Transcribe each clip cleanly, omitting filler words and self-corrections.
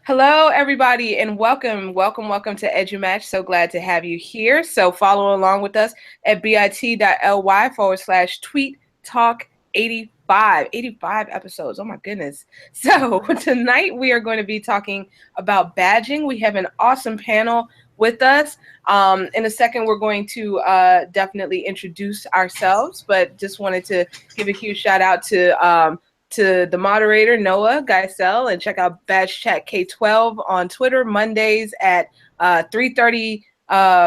Hello, everybody, and welcome to EduMatch. So glad to have you here. So follow along with us at bit.ly/tweet talk 85. 85 episodes. Oh my goodness. So tonight we are going to be talking about badging. We have an awesome panel with us. In a second, we're going to definitely introduce ourselves, but just wanted to give a huge shout out to the moderator, Noah Geisel, and check out Badge Chat K12 on Twitter, Mondays at 3:30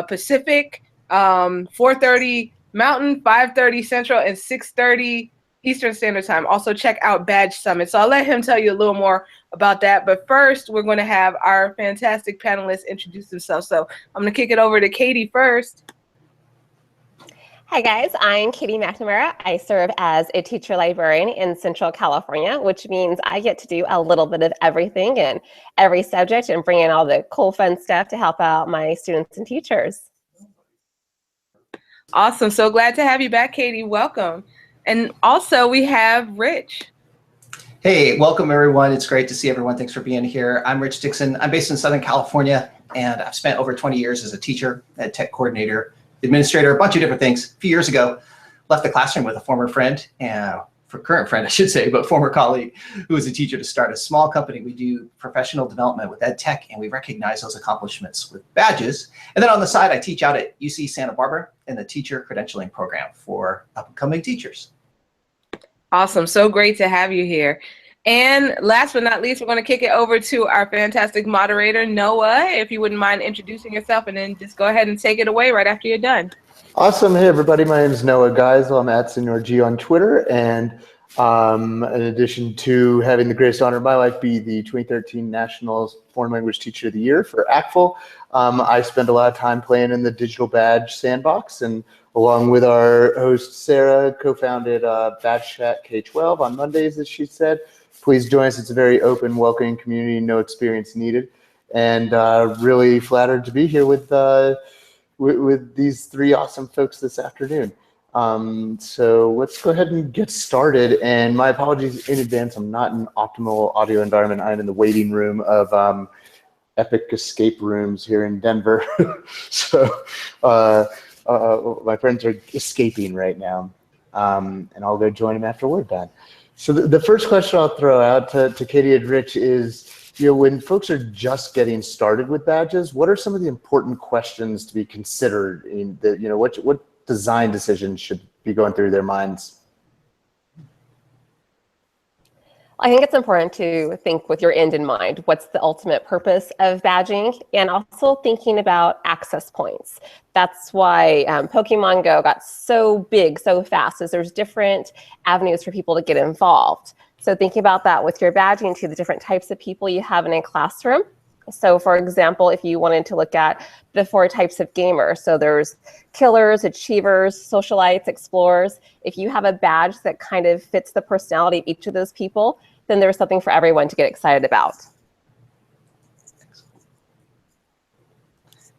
Pacific, 4:30 Mountain, 5:30 Central, and 6:30 Eastern Standard Time. Also check out Badge Summit. So I'll let him tell you a little more about that. But first, we're going to have our fantastic panelists introduce themselves. So I'm going to kick it over to Katie first. Hi guys, I'm Katie McNamara. I serve as a teacher librarian in Central California, which means I get to do a little bit of everything in every subject and bring in all the cool fun stuff to help out my students and teachers. Awesome. So glad to have you back, Katie. Welcome. And also we have Rich. Hey, welcome everyone. It's great to see everyone. Thanks for being here. I'm Rich Dixon. I'm based in Southern California, and I've spent over 20 years as a teacher, ed tech coordinator, administrator, a bunch of different things. A few years ago, left the classroom with a former friend, current friend, I should say, but former colleague who was a teacher to start a small company. We do professional development with ed tech, and we recognize those accomplishments with badges. And then on the side, I teach out at UC Santa Barbara in the teacher credentialing program for up-and-coming teachers. Awesome. So great to have you here. And last but not least, we're going to kick it over to our fantastic moderator, Noah, if you wouldn't mind introducing yourself, and then just go ahead and take it away right after you're done. Awesome. Hey, everybody. My name is Noah Geisel. I'm at SeniorG on Twitter. And in addition to having the greatest honor of my life be the 2013 National Foreign Language Teacher of the Year for ACTFL, I spend a lot of time playing in the Digital Badge Sandbox, and along with our host, Sarah, co-founded Badge Chat K12 on Mondays, as she said. Please join us. It's a very open, welcoming community, no experience needed. And really flattered to be here with these three awesome folks this afternoon. So let's go ahead and get started. And my apologies in advance, I'm not in optimal audio environment. I'm in the waiting room of Epic Escape Rooms here in Denver. So my friends are escaping right now. And I'll go join them after we're done. So the first question I'll throw out to Katie and Rich is, when folks are just getting started with badges, what are some of the important questions to be considered in the, what design decisions should be going through their minds? I think it's important to think with your end in mind. What's the ultimate purpose of badging? And also thinking about access points. That's why Pokemon Go got so big so fast, is there's different avenues for people to get involved. So thinking about that with your badging to the different types of people you have in a classroom. So for example, if you wanted to look at the 4 types of gamers, so there's killers, achievers, socialites, explorers. If you have a badge that kind of fits the personality of each of those people, then there's something for everyone to get excited about.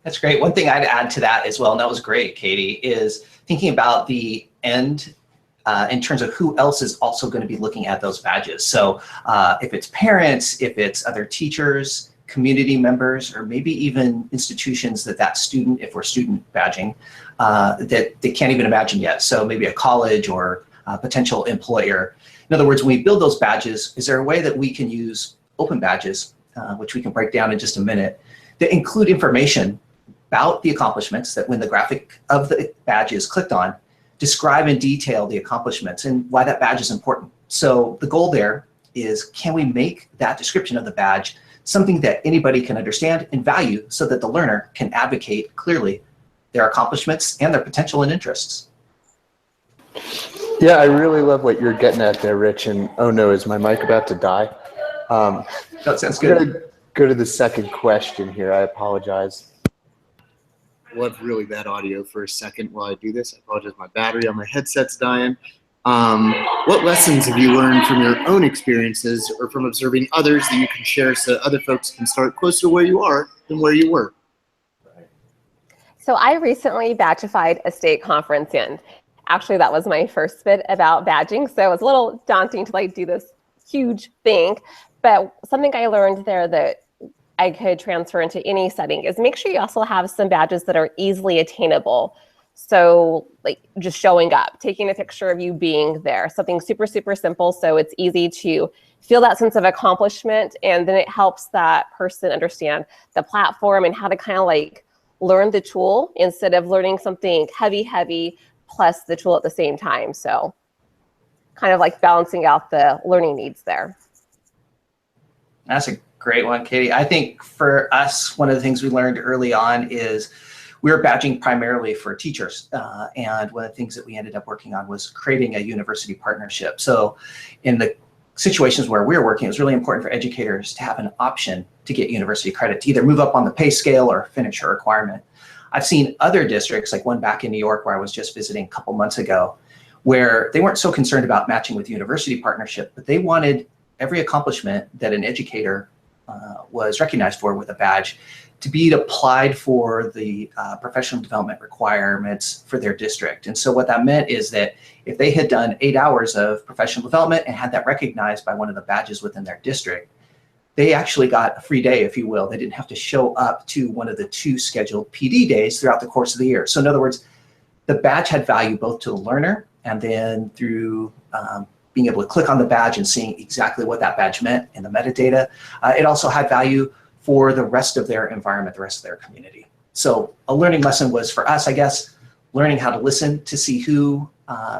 That's great. One thing I'd add to that as well, and that was great, Katie, is thinking about the end in terms of who else is also going to be looking at those badges. So if it's parents, if it's other teachers, community members, or maybe even institutions that student, if we're student badging, that they can't even imagine yet. So maybe a college or a potential employer. In other words, when we build those badges, is there a way that we can use open badges, which we can break down in just a minute, that include information about the accomplishments, that when the graphic of the badge is clicked on, describe in detail the accomplishments and why that badge is important. So the goal there is, can we make that description of the badge something that anybody can understand and value, so that the learner can advocate clearly their accomplishments and their potential and interests? Yeah, I really love what you're getting at there, Rich. And oh no, is my mic about to die? That sounds good. I'm gonna go to the second question here. I apologize. We'll have really bad audio for a second while I do this. I apologize, my battery on my headset's dying. What lessons have you learned from your own experiences or from observing others that you can share so other folks can start closer to where you are than where you were? So I recently badgified a state conference in. Actually, that was my first bit about badging, so it was a little daunting to do this huge thing. But something I learned there that I could transfer into any setting is make sure you also have some badges that are easily attainable. So like just showing up, taking a picture of you being there, something super, super simple. So it's easy to feel that sense of accomplishment. And then it helps that person understand the platform and how to kind of like learn the tool instead of learning something heavy plus the tool at the same time. So kind of like balancing out the learning needs there. That's a great one, Katie. I think for us, one of the things we learned early on is we were badging primarily for teachers. And one of the things that we ended up working on was creating a university partnership. So in the situations where we were working, it was really important for educators to have an option to get university credit, to either move up on the pay scale or finish a requirement. I've seen other districts, like one back in New York where I was just visiting a couple months ago, where they weren't so concerned about matching with university partnership, but they wanted every accomplishment that an educator was recognized for with a badge to be applied for the professional development requirements for their district. And so what that meant is that if they had done 8 hours of professional development and had that recognized by one of the badges within their district, they actually got a free day, if you will. They didn't have to show up to one of the 2 scheduled PD days throughout the course of the year. So in other words, the badge had value both to the learner and then through being able to click on the badge and seeing exactly what that badge meant in the metadata. It also had value for the rest of their environment, the rest of their community. So a learning lesson was for us, I guess, learning how to listen to see who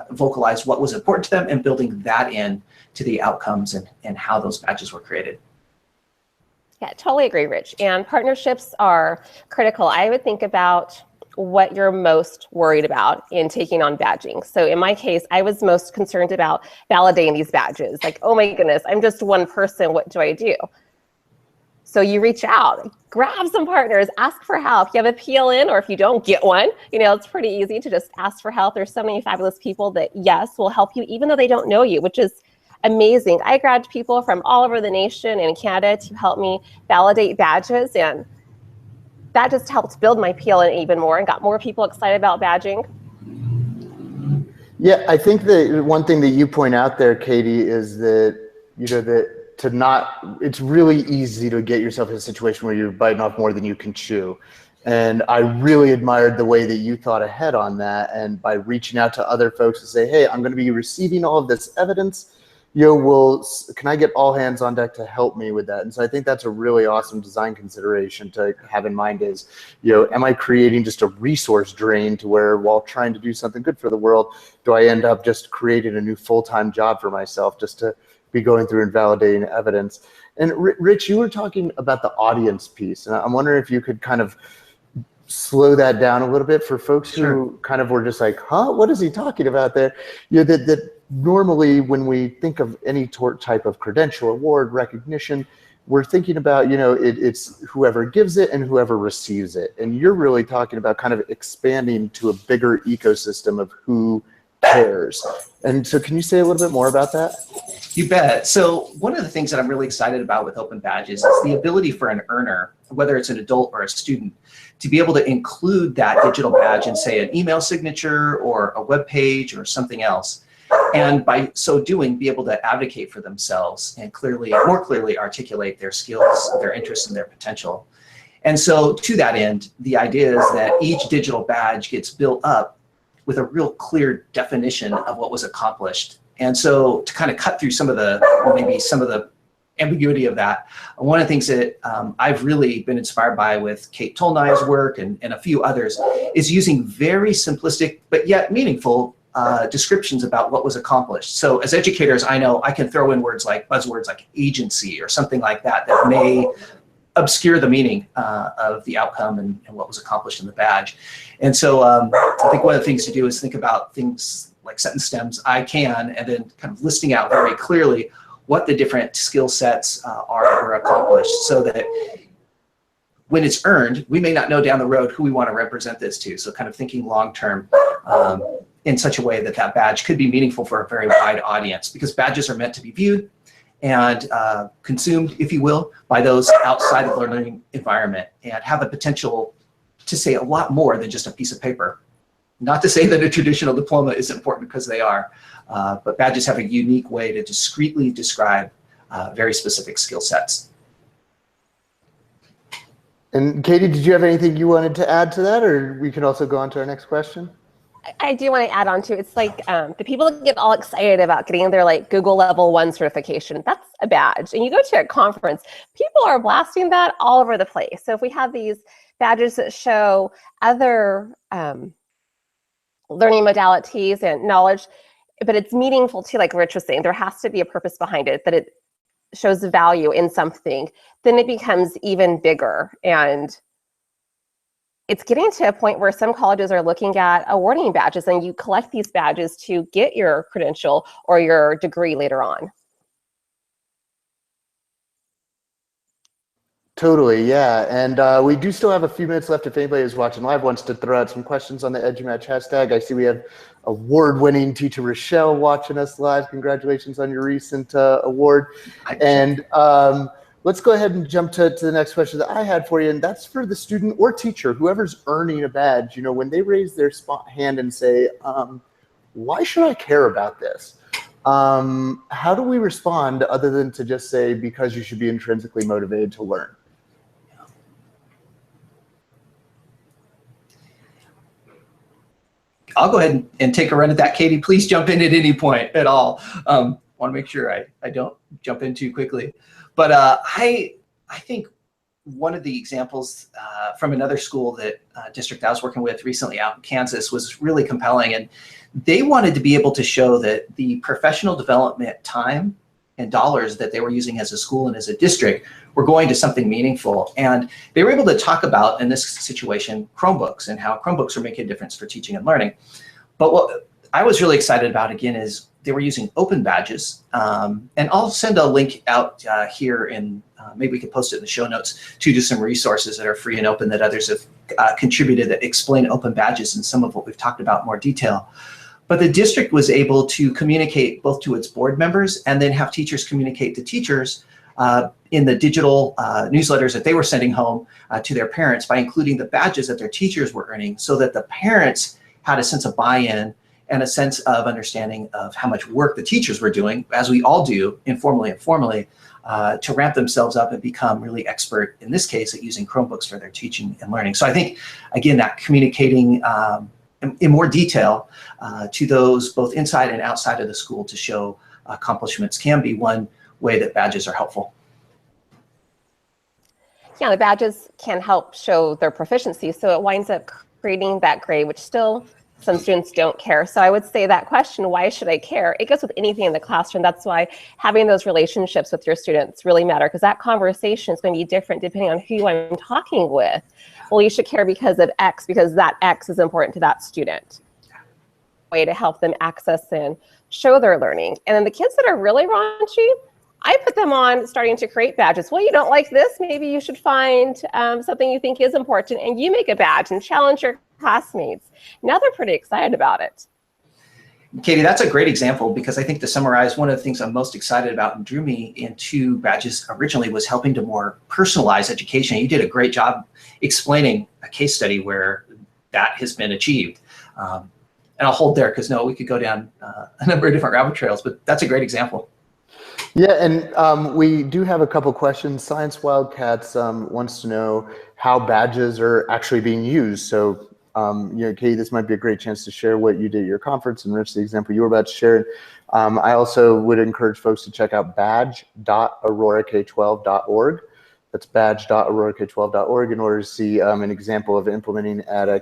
vocalized what was important to them and building that in to the outcomes and how those badges were created. Yeah, totally agree, Rich. And partnerships are critical. I would think about what you're most worried about in taking on badging. So in my case, I was most concerned about validating these badges. Like, oh my goodness, I'm just one person, what do I do? So you reach out, grab some partners, ask for help. You have a PLN, or if you don't, get one. You know, it's pretty easy to just ask for help. There's so many fabulous people that, yes, will help you even though they don't know you, which is amazing. I grabbed people from all over the nation and Canada to help me validate badges, and that just helped build my PLN even more and got more people excited about badging. Yeah, I think that one thing that you point out there, Katie, is that, you know, that to not, it's really easy to get yourself in a situation where you're biting off more than you can chew. And I really admired the way that you thought ahead on that. And by reaching out to other folks to say, hey, I'm going to be receiving all of this evidence, can I get all hands on deck to help me with that? And so I think that's a really awesome design consideration to have in mind is, am I creating just a resource drain to where while trying to do something good for the world, do I end up just creating a new full-time job for myself just to be going through and validating evidence? And Rich, you were talking about the audience piece, and I'm wondering if you could kind of slow that down a little bit for folks who kind of were just like, huh, what is he talking about there? That normally when we think of any type of credential, award, recognition, we're thinking about, it's whoever gives it and whoever receives it. And you're really talking about kind of expanding to a bigger ecosystem of who cares. And so can you say a little bit more about that? You bet. So one of the things that I'm really excited about with Open Badges is the ability for an earner, whether it's an adult or a student, to be able to include that digital badge in, say, an email signature or a web page or something else. And by so doing, be able to advocate for themselves and more clearly articulate their skills, their interests, and their potential. And so to that end, the idea is that each digital badge gets built up with a real clear definition of what was accomplished. And so to kind of cut through some of the ambiguity of that, one of the things that I've really been inspired by with Kate Tolnai's work and a few others is using very simplistic but yet meaningful descriptions about what was accomplished. So as educators, I know I can throw in buzzwords like agency or something like that that may obscure the meaning of the outcome and what was accomplished in the badge. And so I think one of the things to do is think about things like sentence stems, and then kind of listing out very clearly what the different skill sets are that were accomplished, so that when it's earned, we may not know down the road who we want to represent this to. So kind of thinking long-term in such a way that that badge could be meaningful for a very wide audience, because badges are meant to be viewed and consumed, if you will, by those outside of the learning environment and have a potential to say a lot more than just a piece of paper. Not to say that a traditional diploma is important, because they are, but badges have a unique way to discreetly describe very specific skill sets. And Katie, did you have anything you wanted to add to that, or we can also go on to our next question? I do want to add on to, it's like the people that get all excited about getting their like Google Level 1 certification, that's a badge. And you go to a conference, people are blasting that all over the place. So if we have these badges that show other learning modalities and knowledge, but it's meaningful too, like Rich was saying, there has to be a purpose behind it, that it shows the value in something, then it becomes even bigger. And it's getting to a point where some colleges are looking at awarding badges, and you collect these badges to get your credential or your degree later on. Totally, yeah. And we do still have a few minutes left if anybody who's watching live wants to throw out some questions on the EduMatch hashtag. I see we have award-winning teacher Rochelle watching us live. Congratulations on your recent award. And let's go ahead and jump to the next question that I had for you, and that's for the student or teacher, whoever's earning a badge. You know, when they raise their hand and say, why should I care about this? How do we respond other than to just say, because you should be intrinsically motivated to learn? I'll go ahead and take a run at that. Katie, please jump in at any point at all. Want to make sure I don't jump in too quickly. But I think one of the examples from another school that district I was working with recently out in Kansas was really compelling. And they wanted to be able to show that the professional development time and dollars that they were using as a school and as a district were going to something meaningful. And they were able to talk about, in this situation, Chromebooks and how Chromebooks are making a difference for teaching and learning. But what I was really excited about, again, is they were using open badges. And I'll send a link out here, and maybe we can post it in the show notes, to some resources that are free and open that others have contributed that explain open badges and some of what we've talked about in more detail. But the district was able to communicate both to its board members and then have teachers communicate to teachers in the digital newsletters that they were sending home to their parents by including the badges that their teachers were earning, so that the parents had a sense of buy-in and a sense of understanding of how much work the teachers were doing, as we all do informally and formally, to ramp themselves up and become really expert, in this case, at using Chromebooks for their teaching and learning. So I think, again, that communicating in more detail to those both inside and outside of the school to show accomplishments can be one way that badges are helpful. Yeah, the badges can help show their proficiency, so it winds up creating that grade, which still some students don't care. So I would say that question, why should I care? It goes with anything in the classroom. That's why having those relationships with your students really matter, because that conversation is going to be different depending on who I'm talking with. Well, you should care because of X, because that X is important to that student. Way to help them access and show their learning. And then the kids that are really raunchy, I put them on starting to create badges. Well, you don't like this, maybe you should find something you think is important, and you make a badge and challenge your classmates. Now they're pretty excited about it. Katie, that's a great example, because I think, to summarize, one of the things I'm most excited about and drew me into badges originally was helping to more personalize education. You did a great job explaining a case study where that has been achieved. And I'll hold there, because we could go down a number of different rabbit trails, but that's a great example. Yeah, and we do have a couple questions. Science Wildcats wants to know how badges are actually being used. So, Katie, this might be a great chance to share what you did at your conference, and Rich, the example you were about to share. I also would encourage folks to check out badge.aurorak12.org. That's badge.aurorak12.org in order to see an example of implementing at a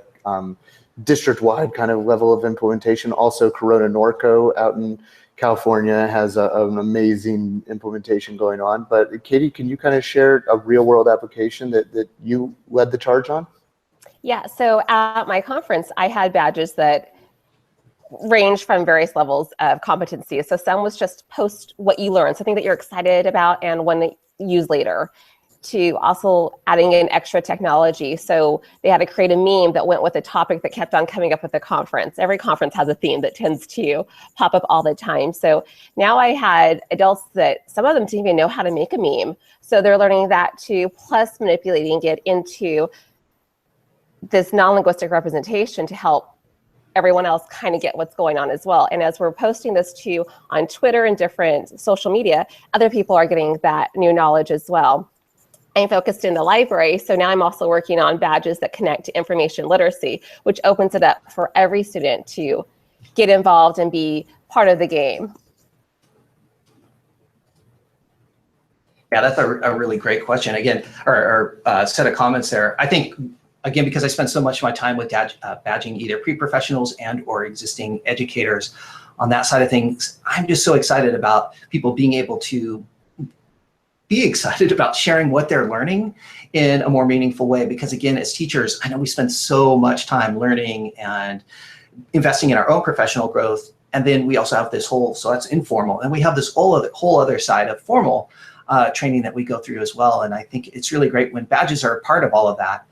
district-wide kind of level of implementation. Also, Corona Norco out in California has an amazing implementation going on. But Katie, can you kind of share a real-world application that you led the charge on? Yeah, so at my conference, I had badges that range from various levels of competency. So some was just post what you learned, something that you're excited about and one that you use later, to also adding in extra technology. So they had to create a meme that went with a topic that kept on coming up at the conference. Every conference has a theme that tends to pop up all the time. So now I had adults that some of them didn't even know how to make a meme. So they're learning that too, plus manipulating it into this non-linguistic representation to help everyone else kind of get what's going on as well. And as we're posting this too on Twitter and different social media, other people are getting that new knowledge as well. I'm focused in the library, so now I'm also working on badges that connect to information literacy, which opens it up for every student to get involved and be part of the game. Yeah, that's a really great question. Again, or set of comments there. I think, again, because I spend so much of my time with badging either pre-professionals and or existing educators on that side of things, I'm just so excited about people being able to be excited about sharing what they're learning in a more meaningful way. Because again, as teachers, I know we spend so much time learning and investing in our own professional growth. And then we also have this whole, so that's informal. And we have this whole other side of formal training that we go through as well. And I think it's really great when badges are a part of all of that,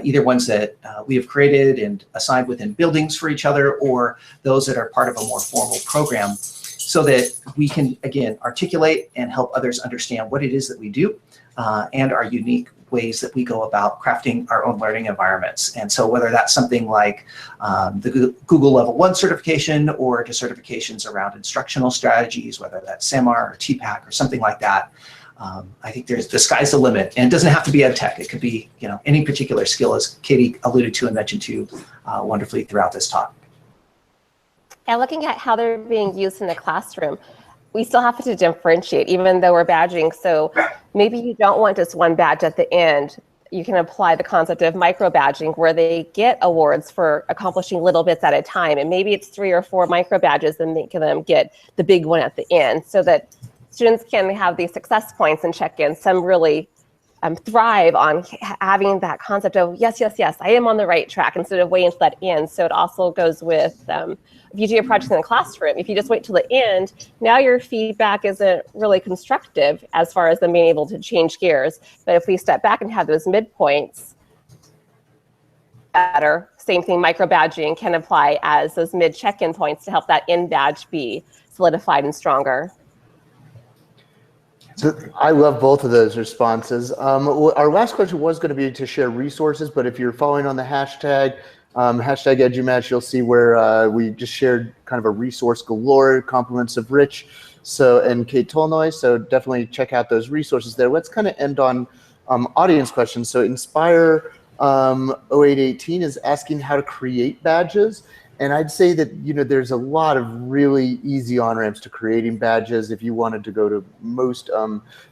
either ones that we have created and assigned within buildings for each other, or those that are part of a more formal program, so that we can, again, articulate and help others understand what it is that we do and our unique ways that we go about crafting our own learning environments. And so whether that's something like the Google Level 1 certification, or to certifications around instructional strategies, whether that's SAMR or TPAC or something like that, I think the sky's the limit. And it doesn't have to be ed tech. It could be, any particular skill, as Katie alluded to and mentioned to wonderfully throughout this talk. And looking at how they're being used in the classroom, we still have to differentiate, even though we're badging. So maybe you don't want just one badge at the end. You can apply the concept of micro badging, where they get awards for accomplishing little bits at a time. And maybe it's 3 or 4 micro badges and make them get the big one at the end, so that students can have these success points and check-ins. Some really thrive on having that concept of, yes, I am on the right track, instead of waiting until that end. So it also goes with, if you do a project in the classroom, if you just wait till the end, now your feedback isn't really constructive as far as them being able to change gears. But if we step back and have those midpoints, better. Same thing, micro badging can apply as those mid check-in points to help that end badge be solidified and stronger. So I love both of those responses. Our last question was going to be to share resources, but if you're following on the hashtag, hashtag EduMatch, you'll see where we just shared kind of a resource galore, compliments of Rich and Kate Tolnoy. So definitely check out those resources there. Let's kind of end on audience questions. So Inspire 0818 is asking how to create badges. And I'd say that, there's a lot of really easy on-ramps to creating badges. If you wanted to go to most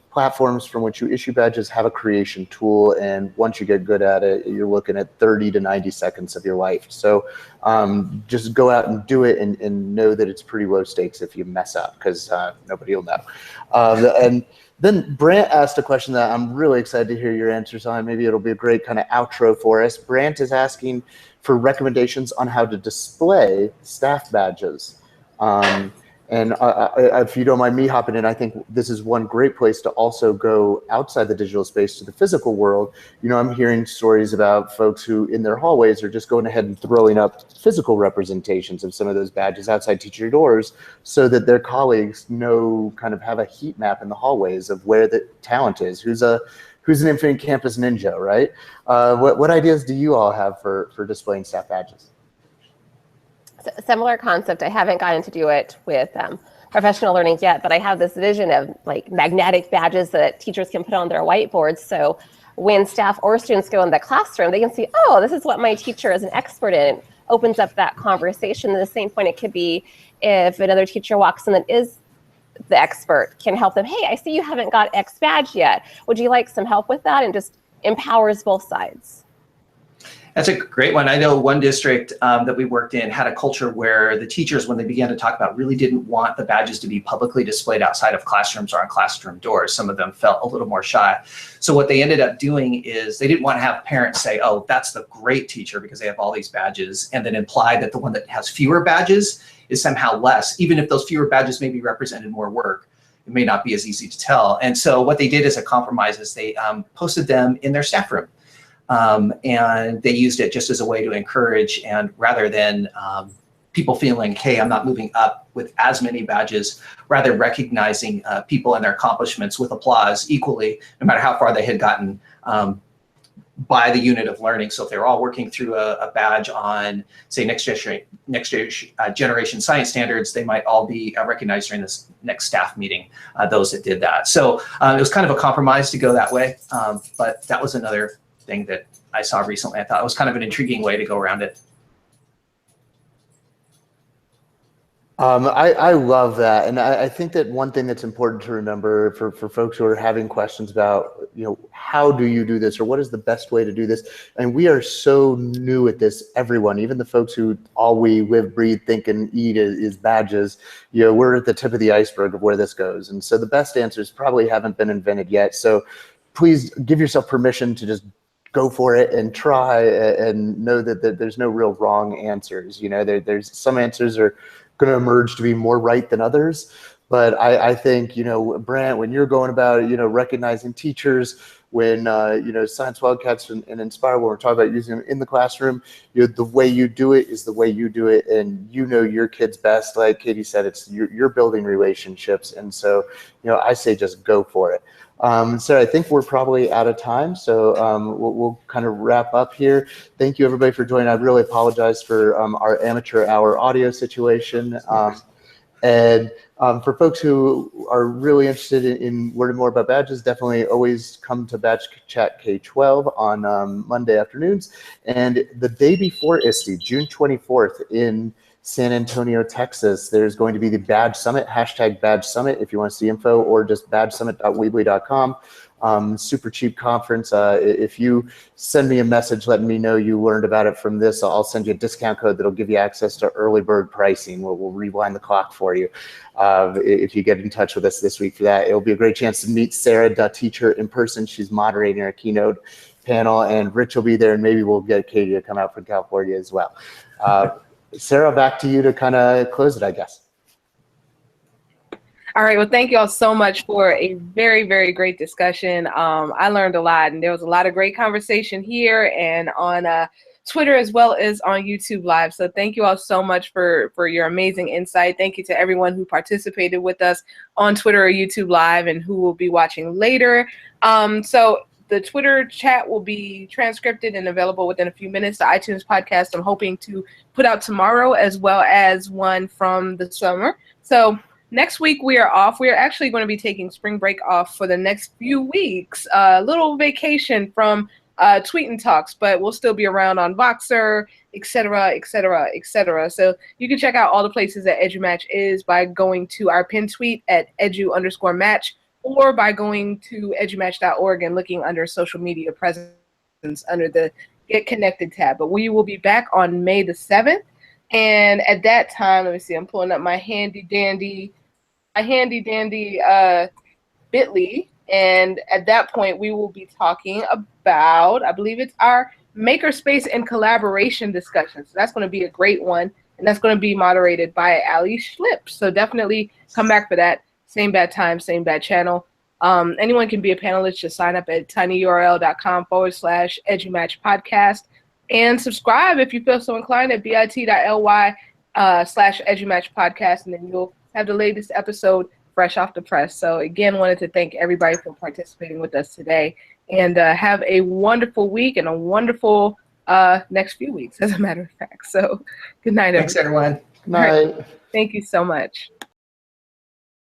platforms from which you issue badges, have a creation tool. And once you get good at it, you're looking at 30 to 90 seconds of your life. So just go out and do it, and know that it's pretty low stakes if you mess up, because nobody will know. And then Brant asked a question that I'm really excited to hear your answers on. Maybe it'll be a great kind of outro for us. Brant is asking for recommendations on how to display staff badges. And if you don't mind me hopping in, I think this is one great place to also go outside the digital space to the physical world. I'm hearing stories about folks who in their hallways are just going ahead and throwing up physical representations of some of those badges outside teacher doors, so that their colleagues kind of have a heat map in the hallways of where the talent is, who's an Infinite Campus ninja, right? What ideas do you all have for displaying staff badges? Similar concept. I haven't gotten to do it with professional learning yet, but I have this vision of like magnetic badges that teachers can put on their whiteboards. So when staff or students go in the classroom, they can see, oh, this is what my teacher is an expert in. It opens up that conversation. At the same point, it could be if another teacher walks in that is the expert, can help them. Hey, I see you haven't got X badge yet. Would you like some help with that? And just empowers both sides. That's a great one. I know one district that we worked in had a culture where the teachers, when they began to talk about, really didn't want the badges to be publicly displayed outside of classrooms or on classroom doors. Some of them felt a little more shy. So what they ended up doing is they didn't want to have parents say, oh, that's the great teacher because they have all these badges, and then imply that the one that has fewer badges is somehow less. Even if those fewer badges maybe represented more work, it may not be as easy to tell. And so what they did as a compromise is they posted them in their staff room. And they used it just as a way to encourage, and rather than people feeling, hey, I'm not moving up with as many badges, rather recognizing people and their accomplishments with applause equally, no matter how far they had gotten, by the unit of learning. So if they're all working through a badge on, say, next generation science standards, they might all be recognized during this next staff meeting, those that did that. So it was kind of a compromise to go that way, but that was another thing that I saw recently. I thought it was kind of an intriguing way to go around it. I love that. And I think that one thing that's important to remember for folks who are having questions about, how do you do this, or what is the best way to do this? And we are so new at this, everyone, even the folks who all we live, breathe, think, and eat is badges, we're at the tip of the iceberg of where this goes. And so the best answers probably haven't been invented yet. So please give yourself permission to just go for it and try, and know that there's no real wrong answers. There's some answers are going to emerge to be more right than others. But I think, Brant, when you're going about, recognizing teachers, when, Science Wildcats and Inspire, when we're talking about using them in the classroom, the way you do it is the way you do it. And your kids best. Like Katie said, it's you're building relationships. And so, I say just go for it. So I think we're probably out of time. So we'll kind of wrap up here. Thank you, everybody, for joining. I really apologize for our amateur hour audio situation. And for folks who are really interested in learning more about badges, definitely always come to Badge Chat K-12 on Monday afternoons. And the day before ISTE, June 24th in San Antonio, Texas, there's going to be the Badge Summit, #Badge Summit, if you want to see info, or just badgesummit.weebly.com. Super cheap conference. If you send me a message letting me know you learned about it from this, I'll send you a discount code that'll give you access to early bird pricing. We'll rewind the clock for you if you get in touch with us this week for that. It'll be a great chance to meet Sarah, teacher, in person. She's moderating our keynote panel, and Rich will be there, and maybe we'll get Katie to come out from California as well. Sarah, back to you to kind of close it, I guess. All right. Well, thank you all so much for a very, very great discussion. I learned a lot, and there was a lot of great conversation here and on Twitter as well as on YouTube Live. So thank you all so much for your amazing insight. Thank you to everyone who participated with us on Twitter or YouTube Live and who will be watching later. So the Twitter chat will be transcribed and available within a few minutes. The iTunes podcast I'm hoping to put out tomorrow, as well as one from the summer. So next week we are off. We are actually going to be taking spring break off for the next few weeks. A little vacation from Tweet and Talks, but we'll still be around on Voxer, etc., etc., etc. So you can check out all the places that EduMatch is by going to our pinned tweet at edu_match, or by going to edumatch.org and looking under social media presence under the Get Connected tab. But we will be back on May the 7th. And at that time, let me see, I'm pulling up my handy dandy Bitly. And at that point, we will be talking about, I believe it's our makerspace and collaboration discussion. So that's going to be a great one. And that's going to be moderated by Ali Schlip. So definitely come back for that. Same bad time, same bad channel. Anyone can be a panelist. Just sign up at tinyurl.com/EduMatch podcast and subscribe if you feel so inclined at bit.ly/EduMatch podcast, and then you'll have the latest episode fresh off the press. So again, wanted to thank everybody for participating with us today, and have a wonderful week and a wonderful next few weeks, as a matter of fact. So good night, Thanks, everyone. Good night. Thank you so much.